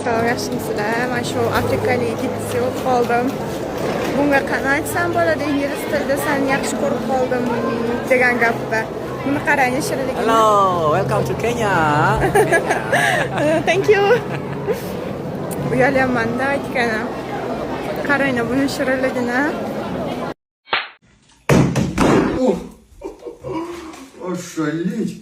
Salom, yaxshimisizlar? Men shu afrikalik yigitni sevib qoldim. Bunga qanday aytsam bo'ladi? Ingliz tilida seni yaxshi ko'rib qoldim degan gapda. Buni qarang, shirinligini. Hello, welcome to Kenya. Thank you. Uyalyapman-da aytgani. Qarang, buni shirinligini. Ошалеть!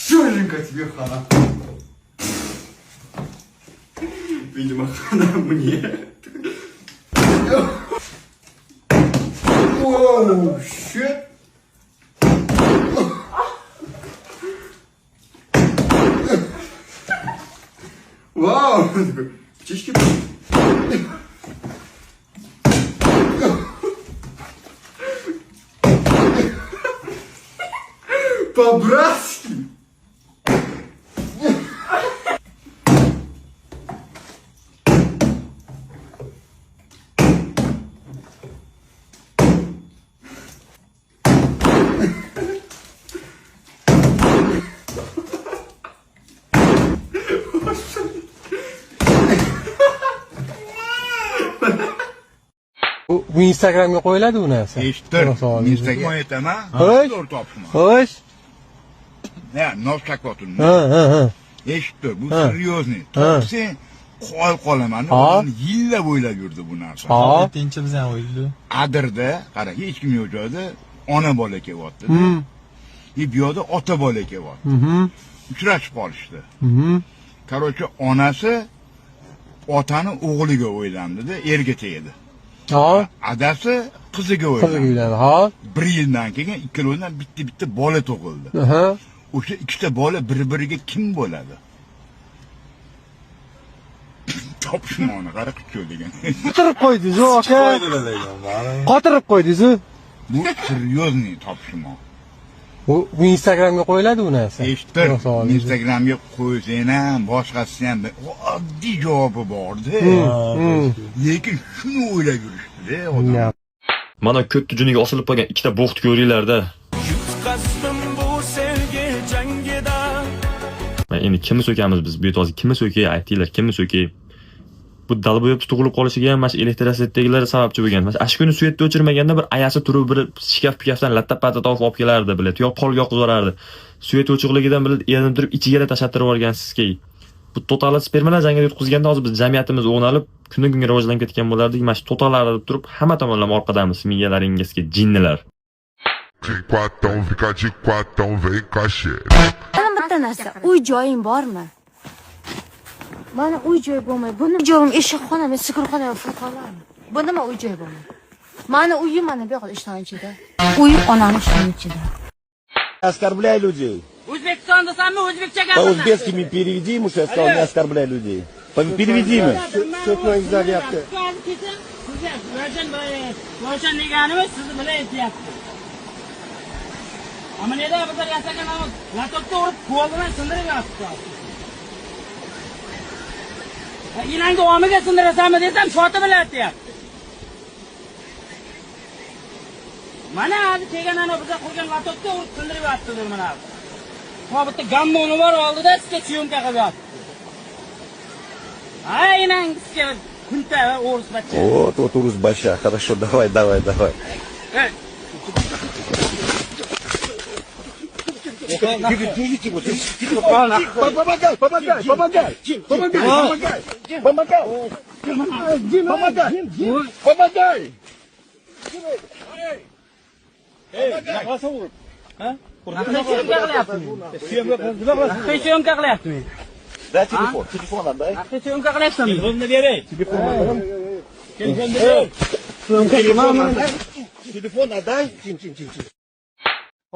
Сёженька тебе хана. Видимо, хана мне. Оу, щет. Вау! Птички. По-братски. Bu Instagramga qo'yiladi u narsa. Eshittir. Instagram aytaman. Xo'sh. To'g'ri topishman. Xo'sh. Ne, noshakotun. Ha. Eshittir. Bu серьезный. Topsang qolaman. O'zini yillab o'ylab yurdi bu narsa. Ha. Tinchi biz ham o'ylaydi. Adirda, qara, hech kim yo'q joyda ona bola kelyapti. Bu yoqda ota bola kelyapti. Uchrashib qolishdi. Короче, onasi otani o'g'liga o'ylandi-da, erga tegdi. Ha. Adasi qiziga Qiziga o'ylandi. uylandi. Ha. Bir yildan keyin ikkalovidan bitta bola tug'ildi. Aha. O'sha ikkita bola bir-biriga kim bo'ladi? Topishmoni qara qilib degan. Qotirib qo'ydingiz, aka. Qotirib qo'ydingiz. Bu серьезный topishmon. Bu Instagramga qo'yiladi u narsa. Eshittir. Instagramga qo'ysang ham, boshqasi ham oddiy javobi bor-da. Lekin shuni o'ylab yurishdi-da odam. Mana ko'k juniga osilib qolgan ikkita bo'xt ko'ringlarda. Men endi kimni so'kamiz biz? Bu yerda hozir kimni so'kay? Aytinglar, kimni so'kay? Bu dalboyib tug'ilib qolishiga ham mana shu elektrosvetdagilar sababchi bo'lgan. Mana shu kuni svetni o'chirmaganda bir ayasi turib bir shkaf-pikafdan latta-patta topib olib kelardi, biladi. Yo polga yoqib yuborardi. Svet o'chiqligidan biladi, erini turib ichiga tashattirib yuborgansizki. Bu total spermalar jangiga yutqizganda hozir biz jamiyatimiz o'nalib, kundan kunga rivojlanib ketgan bo'lardik. Mana shu totallarni deb turib hamma tomonlama orqadamiz, miyalaringizga jinnilar. De quatão, fica de quatão, vem cachê. Mana bitta narsa, uy joying bormi? Mana uy joy bo'lmay, buni joyim eshikxonam, sigirxonam, furqonlarmi? Bu nima uy joy bo'lmay? Mana uyim mana bu yoqda ishton ichida. Uy onamning ishton ichida. Оскорбляй людей. O'zbekistonda sanmi o'zbekcha gapirma. По-узбекски переведи ему, что я сказал, не оскорбляй людей. Переведи ему. So'kmangizlar deyapti. Roshan deganimiz sizni bilan aytyapti. Amaliyada bizlar yasagan latokda urib qo'l bilan sindirib yotibdi. Inang davomiga sindirasanmi desam, shoti bilan aytyapti. Mana hozir kelganani bizlar qo'ygan latokda urib sindirib yotibdi mana. Ha bitta gammoni bor oldida sizga syomka qilib yotibdi. Aynan sizga kunta o'ris bachcha. Вот урус большая. Хорошо, давай. Держите его, помогай! Syomka qilyaptimi? Дай телефон отдай. Syomka qilyapsanmi? Telefonni beray. Телефон отдай.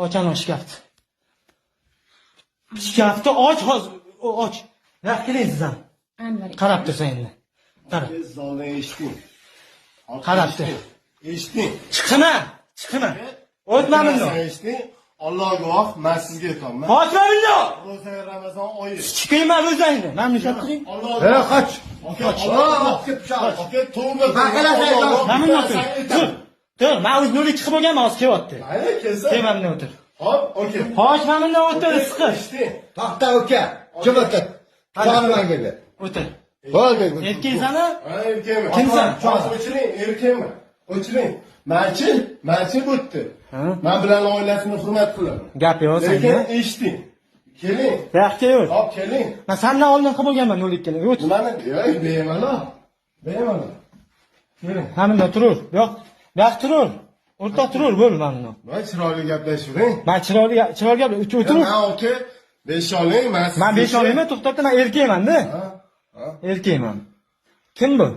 Ochaman shkafni. Shkafni och hozir, och. Naq kelaysiz ham. Qarab tursan endi. Qara. Qarab tur. Eshitding. Chiqma. O'tmadim yo. Eshitding. Alloh guvoh, men sizga aytaman. Qochma bundan. Ro'za Ramazon oyi. Chiqayman o'zingni. Mamnunat qiling. Qoch. Aka, to'g'ri. Mamnunat qiling. Tur, men o'z nuri chiqib bo'lganman, hozir kelyapti. Mayli, kelsa. Kelmamdan o'tir. Hop, okey. Xo'sh, mana bundan o'tir, siqir. Eshitding? To'xta uka. Kim o'tdi? Chog'ni menga ber. O'tir. Bo'ldi. Erkaksana? Ha, erkakman. Kimsan? O'chiring, erkakman. O'chiring. Manchi bo'tdi. Men bilan oilasini hurmat qilaman. Gap yo'q Lekin senda. eshiting. Keling. Yaxshi yo'q. Hop, keling. Men sendan oldin qilib bo'lganman 0-2 ni. O'tir. Nimani? Yo'q, bemalol. Bemalol. Keling. Ha bunda turur. Yo'q. Yo'q turur. O'rtoq turur bo'l mana bunda. Voy, chiroyli gaplashavering. Men chiroyli gap o'tir. Men aka 5 oling, men sizga. Men 5 olayman, to'xtatda, men erkakman-da. Erkakman. Kim bu?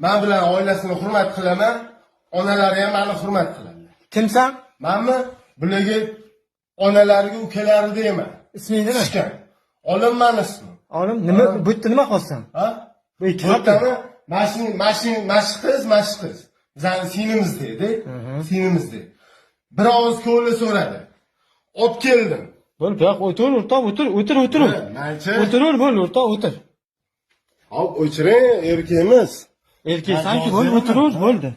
Men bilan oilasini hurmat qilaman, onalari ham meni hurmat qiladi. Kimsan? Menmi? Bularga onalariga ukalari deyman. Isming nima? Ishkan. Olimman ismi. Olim, nima bu yerda nima qilsan? Ha? Bu ikki To'xtami? Mashq qiz. Bizani sinimiz dedi. Sinimiz dedi. Bir og'iz ko'li so'radi. Olib keldim. Bo'l, yo'q, o'tir, o'rtoq, o'tir. Manchi. O'tirur, bo'l, o'rtoq, o'tir. Hop, o'chiring, erkakmiz. Erkaksan-ku, bo'l, o'tirur, bo'ldi.